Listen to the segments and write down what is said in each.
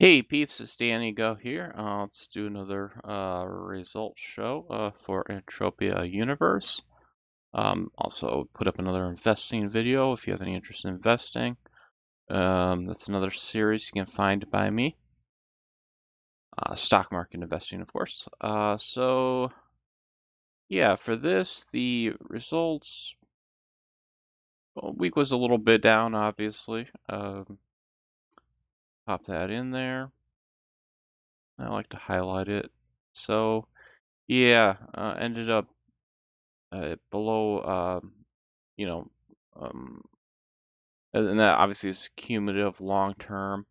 Hey peeps, it's Danny Go here. Let's do another results show for Entropia Universe. Also put up another investing video if you have any interest in investing. That's another series you can find by me. Stock market investing, of course. Yeah, for this, the results week was a little bit down, obviously. Pop that in there. I like to highlight it. So yeah, ended up below, you know, um, and that obviously is cumulative long term,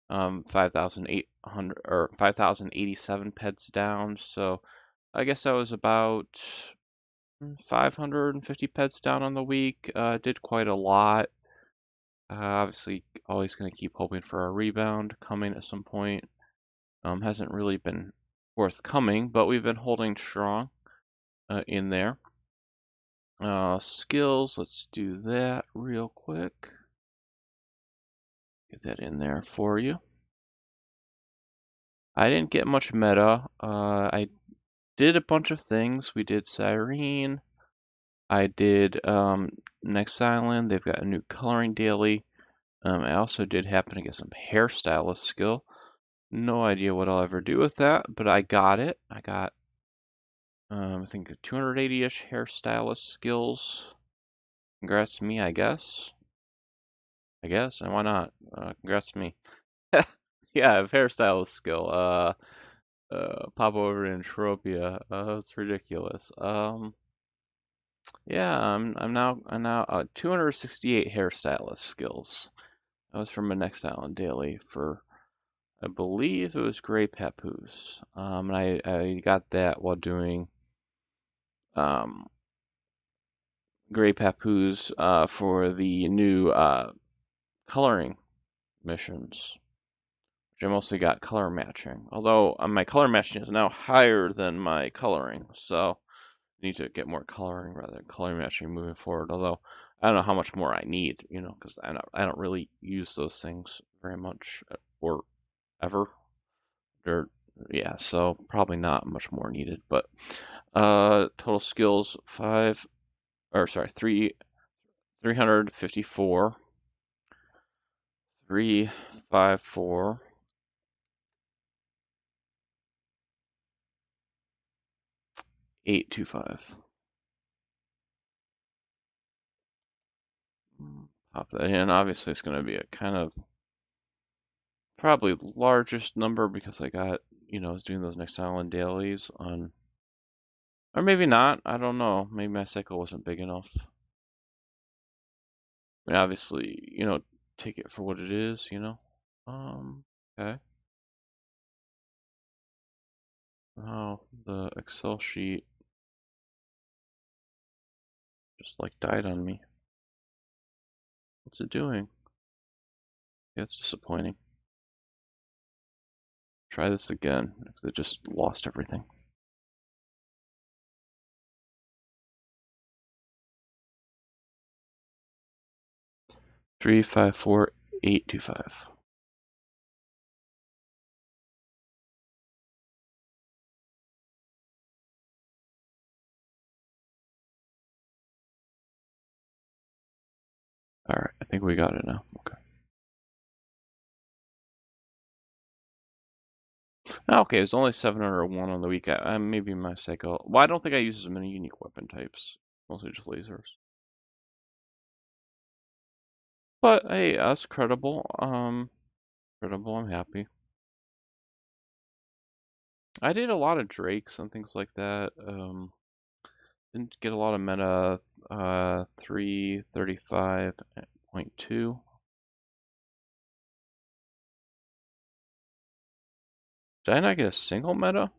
5,800 or 5,087 peds down. So I guess that was about 550 peds down on the week. Did quite a lot. Obviously, always going to keep hoping for a rebound coming at some point. Hasn't really been forthcoming, but we've been holding strong in there. Skills, let's do that real quick. Get that in there for you. I didn't get much meta. I did a bunch of things. We did Cyrene. I did Next Island. They've got a new coloring daily. I also did happen to get some hairstylist skill. No idea what I'll ever do with that, but I got it. I got, I think 280-ish hairstylist skills. Congrats to me, I guess. And why not? Congrats to me. Yeah, I have hairstylist skill. Pop over to Entropia. That's ridiculous. Yeah, I'm now 268 hairstylist skills. That was from my Next Island Daily for, I believe it was Gray Papoose. And I got that while doing um Gray Papoose for the new coloring missions. I mostly got color matching. Although my color matching is now higher than my coloring, so I need to get more coloring rather than color matching moving forward. Although I don't know how much more I need, because I don't really use those things very much or ever. Or yeah, so probably not much more needed. But total skills 354, 354. 825. Pop that in. Obviously, it's going to be a kind of probably largest number because I was doing those Next Island dailies on, or maybe not. I don't know. Maybe my cycle wasn't big enough. I mean, obviously, take it for what it is. Okay. Oh, the Excel sheet just like died on me. What's it doing? Yeah, it's disappointing. Try this again because it just lost everything. 354,825. All right, I think we got it now. Okay. Okay, it's only 701 on the week. Maybe my cycle. Well, I don't think I use as many unique weapon types. Mostly just lasers. But hey, that's credible. Credible. I'm happy. I did a lot of drakes and things like that. Didn't get a lot of meta. 335.2. Did I not get a single meta?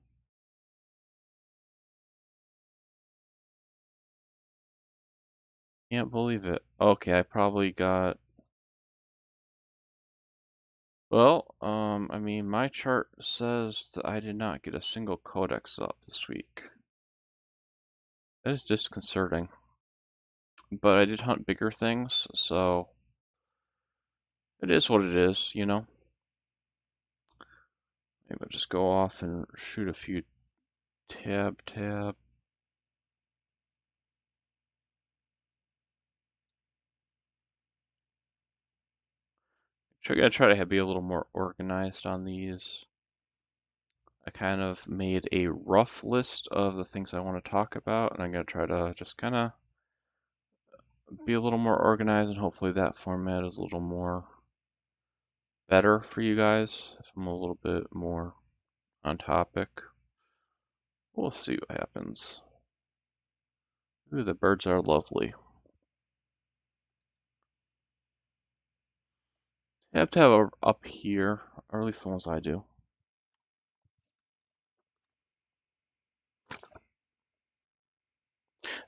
Can't believe it. Okay, I probably got. Well, I mean, my chart says that I did not get a single codex up this week. That is disconcerting. But I did hunt bigger things, so it is what it is. Maybe I'll just go off and shoot a few tab. So I gotta try to be a little more organized on these. I kind of made a rough list of the things I want to talk about, and I'm gonna try to just kind of be a little more organized, and hopefully that format is a little more better for you guys if I'm a little bit more on topic. We'll see what happens. Ooh, the birds are lovely. You have to have a up here, or at least the ones I do.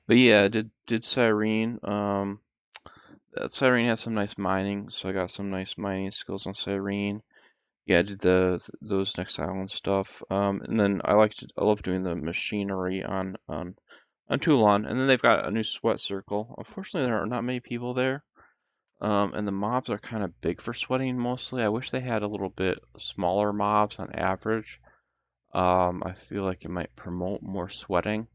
But yeah, did Cyrene. That Cyrene has some nice mining, so I got some nice mining skills on Cyrene. Yeah, I did those next island stuff. And then I love doing the machinery on Toulon. And then they've got a new sweat circle. Unfortunately, there are not many people there. And the mobs are kind of big for sweating mostly. I wish they had a little bit smaller mobs on average. I feel like it might promote more sweating.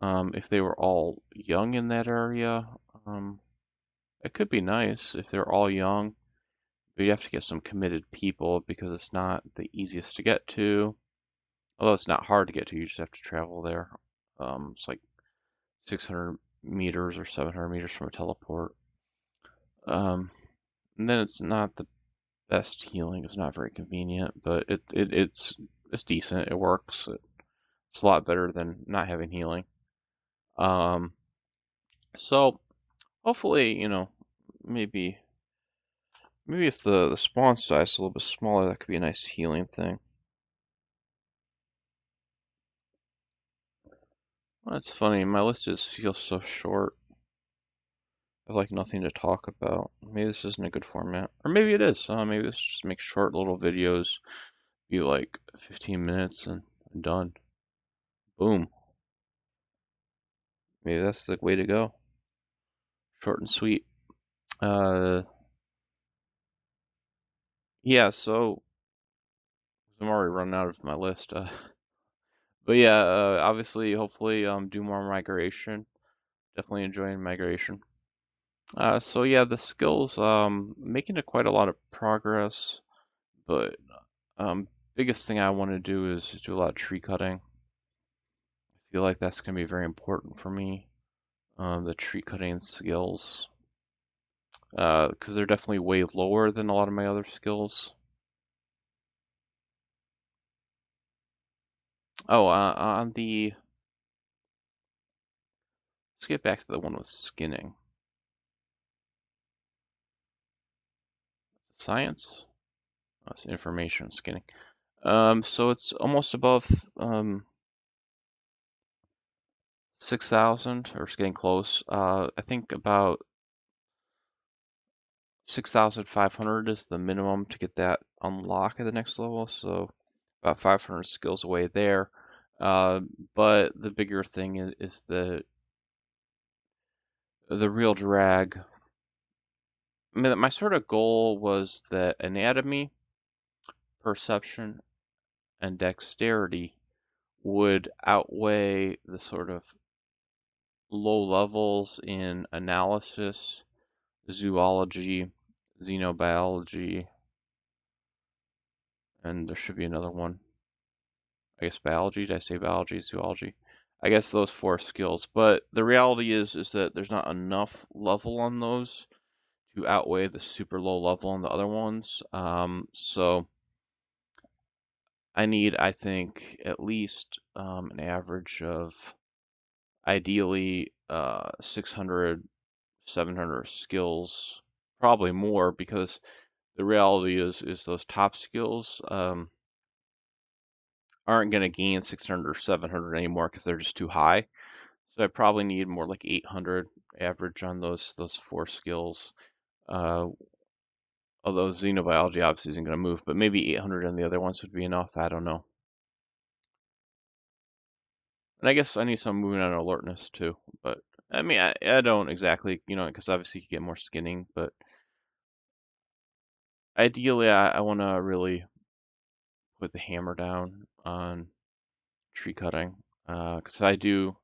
If they were all young in that area, um, it could be nice if they're all young. But you have to get some committed people because it's not the easiest to get to. Although it's not hard to get to, you just have to travel there. It's like 600 meters or 700 meters from a teleport. Um, and then it's not the best healing. It's not very convenient, but it's decent. It works. It's a lot better than not having healing. Um, so hopefully, maybe if the spawn size is a little bit smaller, that could be a nice healing thing. Well, that's funny. My list just feels so short. I have like nothing to talk about. Maybe this isn't a good format, or maybe it is. Maybe this just makes short little videos, be like 15 minutes and done. Boom. Maybe that's the way to go. Short and sweet. Uh, yeah. So I'm already running out of my list. But yeah, obviously, hopefully, do more migration. Definitely enjoying migration. So yeah, the skills, making it quite a lot of progress, but biggest thing I want to do is do a lot of tree cutting. I feel like that's going to be very important for me. The tree cutting skills, because they're definitely way lower than a lot of my other skills. Oh, let's get back to the one with skinning. Science? Oh, it's information skinning. So it's almost above 6,000, or it's getting close. I think about 6,500 is the minimum to get that unlock at the next level. So about 500 skills away there. Uh, but the bigger thing is the real drag. I mean, my sort of goal was that anatomy, perception, and dexterity would outweigh the sort of low levels in analysis, zoology, xenobiology, and there should be another one. I guess biology. Did I say biology? Zoology. I guess those four skills. But the reality is that there's not enough level on those to outweigh the super low level on the other ones. So I think, at least an average of ideally 600, 700 skills, probably more, because the reality is those top skills aren't going to gain 600 or 700 anymore because they're just too high. So I probably need more like 800 average on those four skills. Uh, Although xenobiology obviously isn't going to move, but maybe 800 on the other ones would be enough. I don't know. And I guess I need some movement on alertness too. But I mean, I don't exactly, because obviously you get more skinning. But ideally, I want to really put the hammer down on tree cutting. Because if I do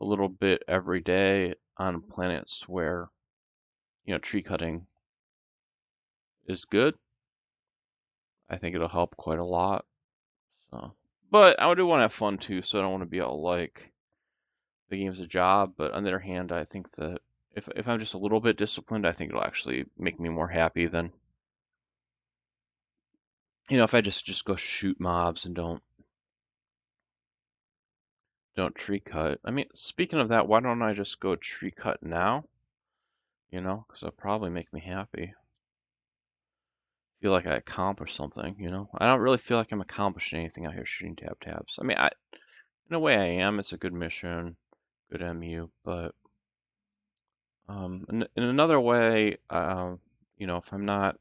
a little bit every day on planets where, tree cutting is good, I think it'll help quite a lot. So, but I do want to have fun too, so I don't want to be all like the game's a job. But on the other hand, I think that if I'm just a little bit disciplined, I think it'll actually make me more happy than if I just go shoot mobs and don't tree cut. I mean, speaking of that, why don't I just go tree cut now? Because it'll probably make me happy. Feel like I accomplished something. I don't really feel like I'm accomplishing anything out here shooting tabs. I mean, in a way I am. It's a good mission, good MU, but in another way, if I'm not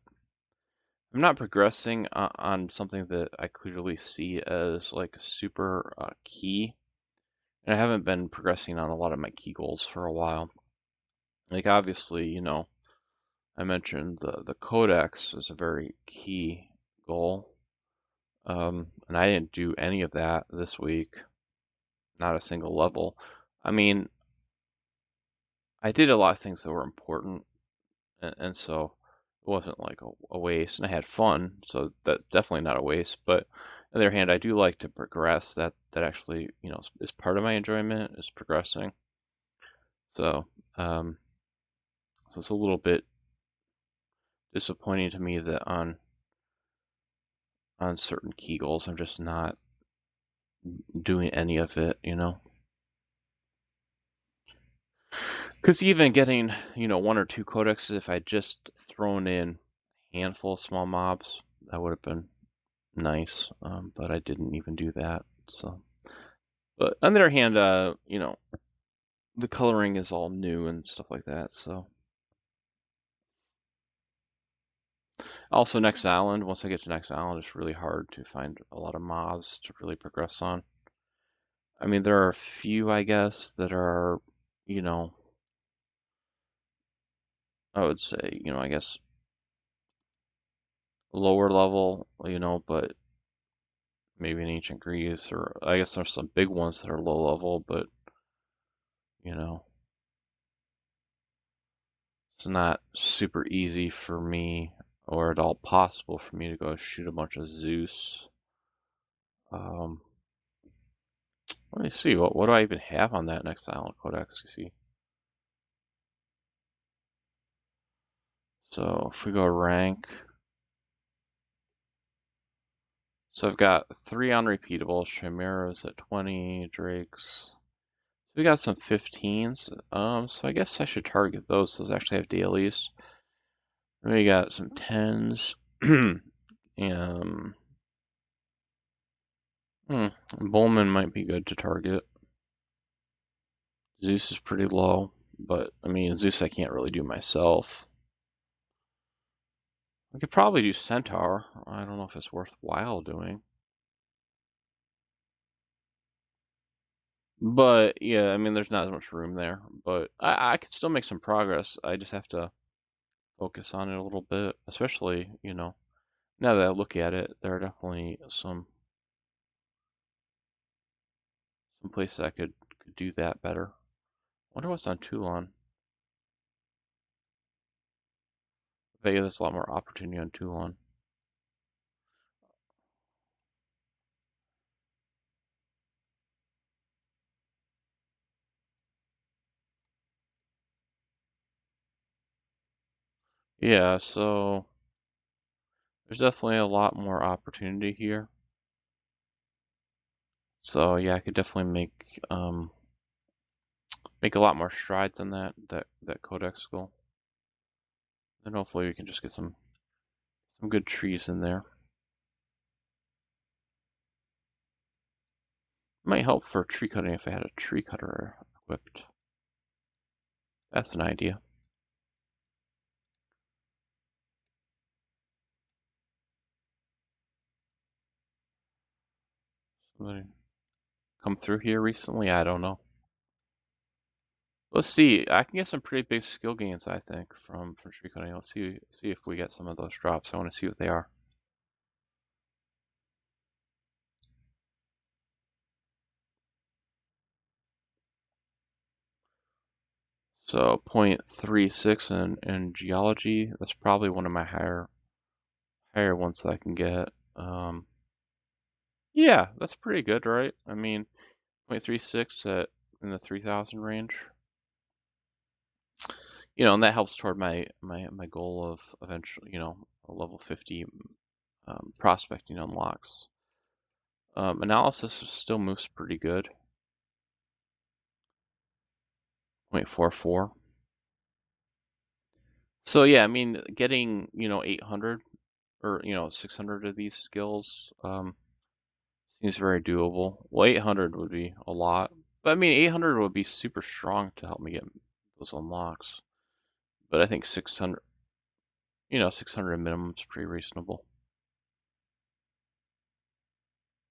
progressing on something that I clearly see as like super key, and I haven't been progressing on a lot of my key goals for a while. Like obviously, I mentioned the codex is a very key goal, and I didn't do any of that this week, not a single level. I mean, I did a lot of things that were important, and so it wasn't like a waste, and I had fun, so that's definitely not a waste. But on the other hand, I do like to progress. That actually, is part of my enjoyment is progressing. So, um, so it's a little bit disappointing to me that on certain key goals, I'm just not doing any of it. Because even getting, one or two codexes, if I just thrown in a handful of small mobs, that would have been nice. But I didn't even do that. So, but on the other hand, the coloring is all new and stuff like that. So, also next island, once I get to next island, it's really hard to find a lot of mobs to really progress on. I mean, there are a few, I guess, that are, you know, I would say, I guess lower level, but maybe in ancient Greece, or I guess there's some big ones that are low level, but you know, it's not super easy for me or at all possible for me to go shoot a bunch of Zeus. Um, Let me see, what do I even have on that next island codex? You see, so if we go rank, so I've got 3 unrepeatables, Chimeras at 20, Drakes. So we got some 15s. So I guess I should target those. Those actually have dailies. And we got some 10s. Um, Bowman might be good to target. Zeus is pretty low, but I mean, Zeus I can't really do myself. I could probably do Centaur. I don't know if it's worthwhile doing. But yeah, I mean, there's not as much room there. But I could still make some progress. I just have to focus on it a little bit, especially, now that I look at it, there are definitely some places I could do that better. Wonder what's on Toulon. I bet you there's a lot more opportunity on Toulon. Yeah, so there's definitely a lot more opportunity here. So yeah, I could definitely make a lot more strides on that codex goal. And hopefully we can just get some good trees in there. Might help for tree cutting if I had a tree cutter equipped. That's an idea. Somebody come through here recently? I don't know. Let's see. I can get some pretty big skill gains, I think, from tree cutting. Let's see if we get some of those drops. I want to see what they are. So 0.36 in geology. That's probably one of my higher ones that I can get. Yeah, that's pretty good, right? I mean, 0.36 at in the 3,000 range. And that helps toward my goal of eventually, a level 50 prospecting unlocks. Analysis still moves pretty good. 0.44. So yeah, I mean, getting 800 or 600 of these skills seems very doable. Well, 800 would be a lot, but I mean 800 would be super strong to help me get those unlocks. But I think 600, 600 minimum is pretty reasonable.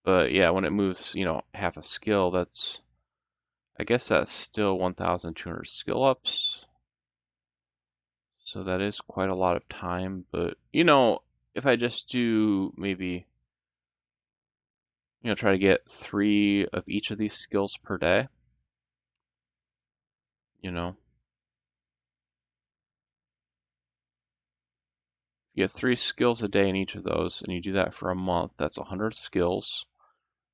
But yeah, when it moves, half a skill, I guess that's still 1,200 skill ups. So that is quite a lot of time. But, if I just do maybe, try to get 3 of each of these skills per day, you know, you get 3 skills a day in each of those, and you do that for a month, that's 100 skills.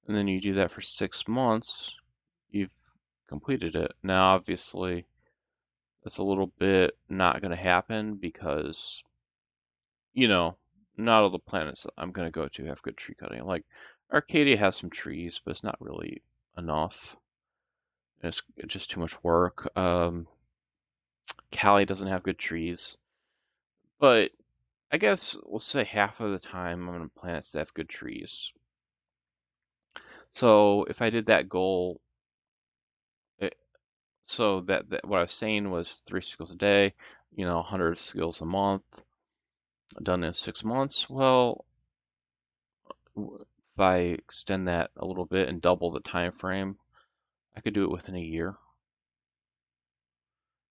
And then you do that for 6 months, you've completed it. Now, obviously, that's a little bit not going to happen because, you know, not all the planets I'm going to go to have good tree cutting. Like, Arcadia has some trees, but it's not really enough. It's just too much work. Cali doesn't have good trees. But I guess let's say half of the time I'm on planets that have good trees. So if I did that goal, it, so that what I was saying was 3 skills a day, 100 skills a month, done in 6 months. Well, if I extend that a little bit and double the time frame, I could do it within a year.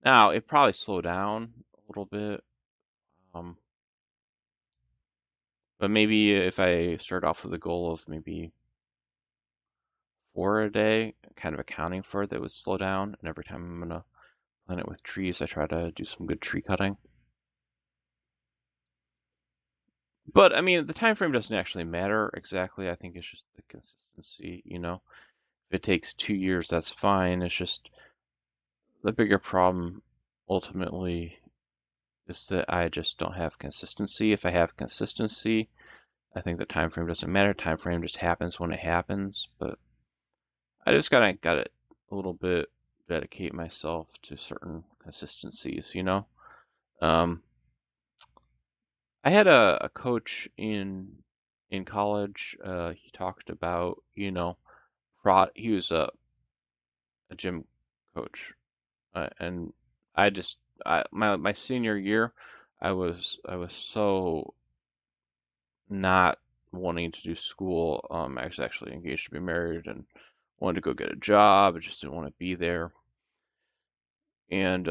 Now, it probably slow down a little bit, um, but maybe if I start off with a goal of maybe 4 a day, kind of accounting for it, that would slow down. And every time I'm gonna plant it with trees, I try to do some good tree cutting. But I mean, the time frame doesn't actually matter exactly. I think it's just the consistency. If it takes 2 years, that's fine. It's just the bigger problem ultimately is that I just don't have consistency. If I have consistency, I think the time frame doesn't matter. Time frame just happens when it happens. But I just got to a little bit dedicate myself to certain consistencies. Um, I had a coach in college. He talked about, he was a gym coach, and I just my senior year, I was so not wanting to do school. I was actually engaged to be married and wanted to go get a job. I just didn't want to be there. And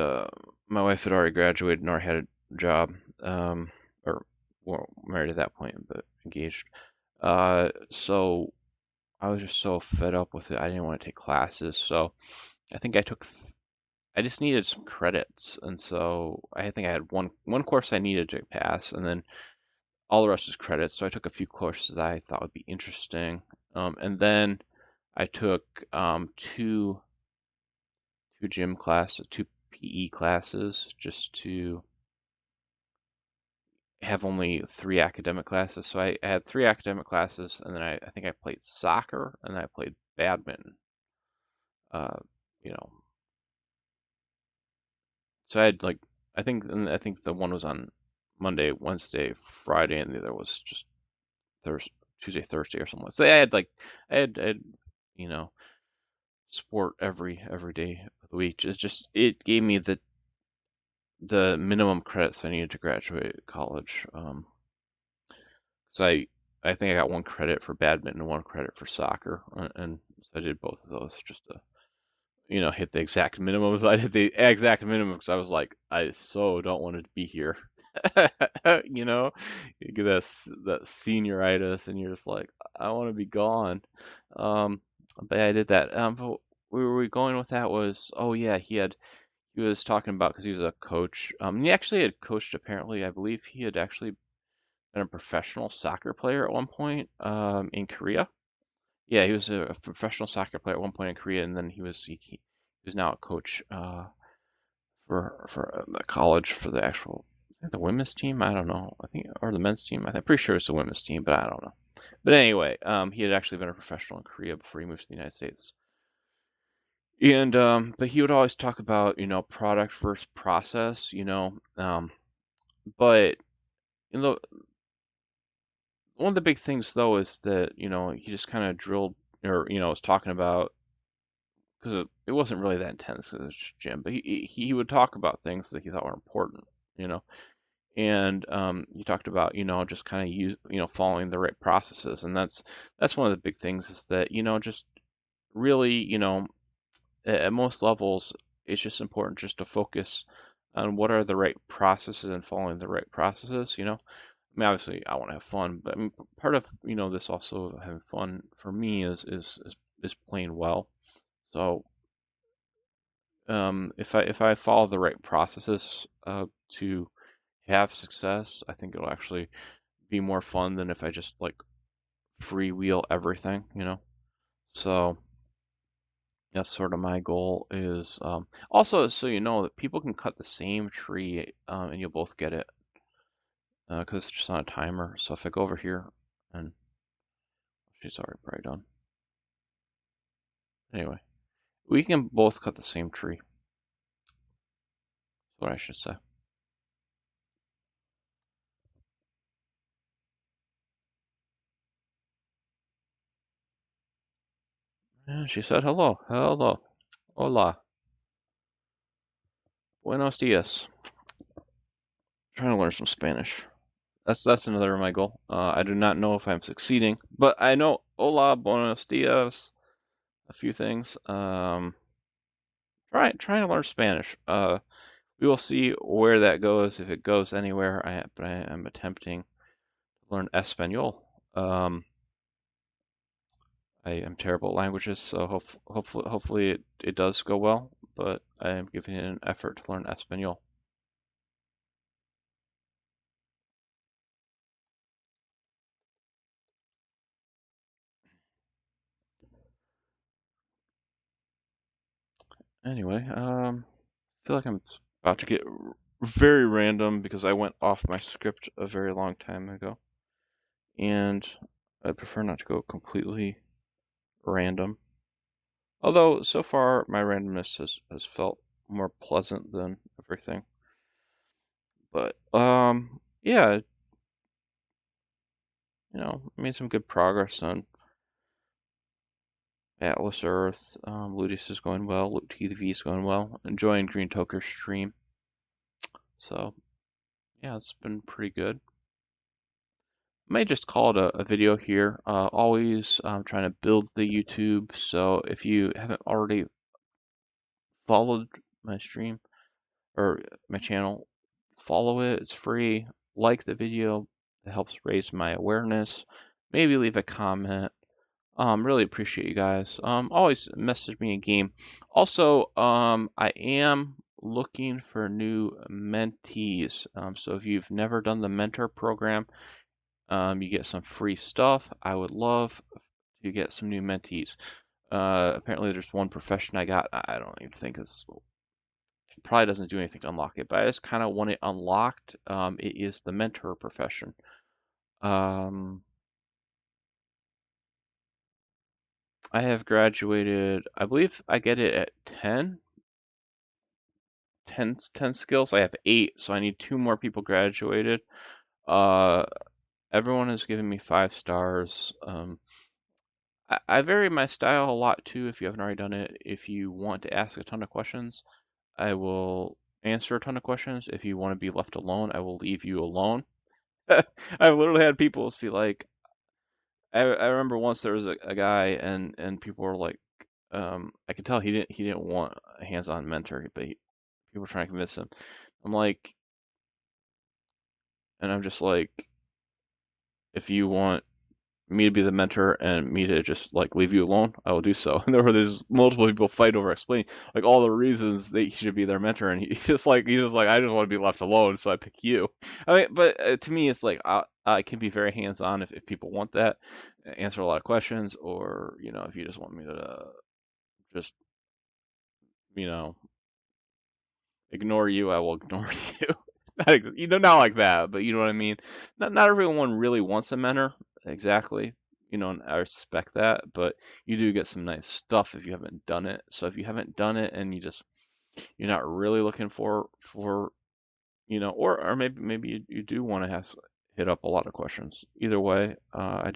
my wife had already graduated and already had a job, or well, married at that point, but engaged. So I was just so fed up with it. I didn't want to take classes, so I think I just needed some credits, and so I think I had one course I needed to pass, and then all the rest is credits. So I took a few courses that I thought would be interesting, and then I took two gym classes, two PE classes, just to have only 3 academic classes. So I had 3 academic classes, and then I think I played soccer and then I played badminton. Uh, you know, so I had like I think the one was on Monday, Wednesday, Friday, and the other was just Thursday, Tuesday, Thursday, or something. So I had you know sport every day of the week. It gave me the minimum credits I needed to graduate college. So I think I got 1 credit for badminton and 1 credit for soccer, and so I did both of those just to hit the exact minimums. I did the exact minimum because I was like, I so don't want to be here. you know, you get that senioritis, and you're just like, I want to be gone. But I did that. But where we were going with that was, oh yeah, he he was talking about because he was a coach. He actually had coached, apparently, I believe he had actually been a professional soccer player at one point in Korea. Yeah, he was a professional soccer player at one point in Korea, and then he was now a coach for the college for the actual, I think the women's team. I don't know. I think or the men's team. I'm pretty sure it's the women's team, but I don't know. But anyway, he had actually been a professional in Korea before he moved to the United States. And but he would always talk about product versus process, but one of the big things though is that he just kind of drilled or was talking about because it wasn't really that intense because it's gym, but he would talk about things that he thought were important, you know, and he talked about just kind of following the right processes, and that's one of the big things is that just really at most levels it's just important just to focus on what are the right processes and following the right processes, I mean, obviously, I want to have fun, but I mean, part of this also having fun for me is playing well. So if I follow the right processes to have success, I think it'll actually be more fun than if I just like freewheel everything. So that's sort of my goal is also so you know that people can cut the same tree and you'll both get it because it's just on a timer. So if I go over here and she's already probably done. Anyway, we can both cut the same tree. That's what I should say. And she said hello. Hello. Hola. Buenos dias. Trying to learn some Spanish. That's another of my goal. I do not know if I'm succeeding, but I know hola, buenos dias, a few things. Trying to learn Spanish. We will see where that goes if it goes anywhere. But I am attempting to learn Espanol. I am terrible at languages, so hopefully it does go well. But I am giving it an effort to learn Espanol. Anyway, I feel like I'm about to get very random because I went off my script a very long time ago, and I prefer not to go completely random. Although so far my randomness has felt more pleasant than everything. But yeah, made some good progress on Atlas Earth. Ludus is going well. Loot TV is going well. Enjoying Green Toker's stream. So yeah, it's been pretty good. May just call it a video here. Always trying to build the YouTube. So if you haven't already followed my stream or my channel, follow it. It's free. Like the video. It helps raise my awareness. Maybe leave a comment. Really appreciate you guys. Always message me in game. Also, I am looking for new mentees. So if you've never done the mentor program, you get some free stuff. I would love to get some new mentees. Apparently, there's one profession I got. I don't even think it's probably doesn't do anything to unlock it, but I just kind of want it unlocked. It is the mentor profession. Um, I have graduated. I believe I get it at 10 skills. I have 8, so I need 2 more people graduated. Uh, Everyone is giving me 5 stars. I vary my style a lot too. If you haven't already done it, if you want to ask a ton of questions, I will answer a ton of questions. If you want to be left alone, I will leave you alone. I've literally had people be like, I remember once there was a guy and people were like, I could tell he didn't want a hands-on mentor, but people were trying to convince him. I'm like, and I'm just like, if you want me to be the mentor and me to just like leave you alone, I will do so. And there's multiple people fight over explaining like all the reasons that he should be their mentor, and he's just like I just want to be left alone, so I pick you. I mean, but to me, it's like I can be very hands on if people want that, answer a lot of questions, or if you just want me to just you know ignore you, I will ignore you. Not like that, but you know what I mean. Not everyone really wants a mentor, exactly. And I respect that, but you do get some nice stuff if you haven't done it. So if you haven't done it and you're not really looking for or maybe you do want to have hit up a lot of questions. Either way, I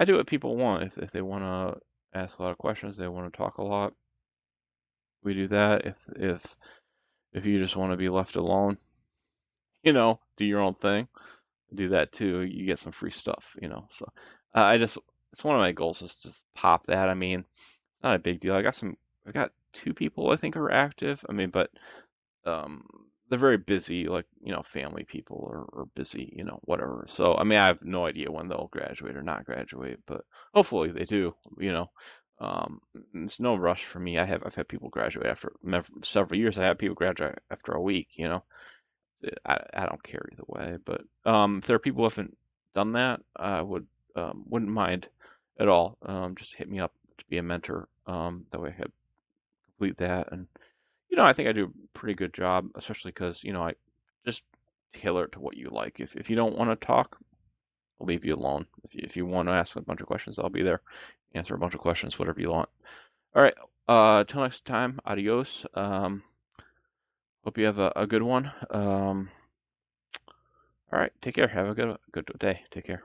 do what people want. If they want to ask a lot of questions, they want to talk a lot. We do that. If you just want to be left alone, do your own thing, do that too. You get some free stuff. So I just it's one of my goals is just pop that. I mean, it's not a big deal. I've got two people I think are active. I mean, but um, they're very busy, like family people are busy, whatever. So I mean, I have no idea when they'll graduate or not graduate, but hopefully they do. Um, it's no rush for me. I've had people graduate after several years. I had people graduate after a week. I don't care either way. But if there are people who haven't done that, I wouldn't mind at all. Just hit me up to be a mentor. That way I could complete that. And I think I do a pretty good job, especially because I just tailor it to what you like. If you don't want to talk, I'll leave you alone. If you want to ask a bunch of questions, I'll be there. Answer a bunch of questions, whatever you want. All right. Till next time. Adios. Hope you have a good one. All right. Take care. Have a good day. Take care.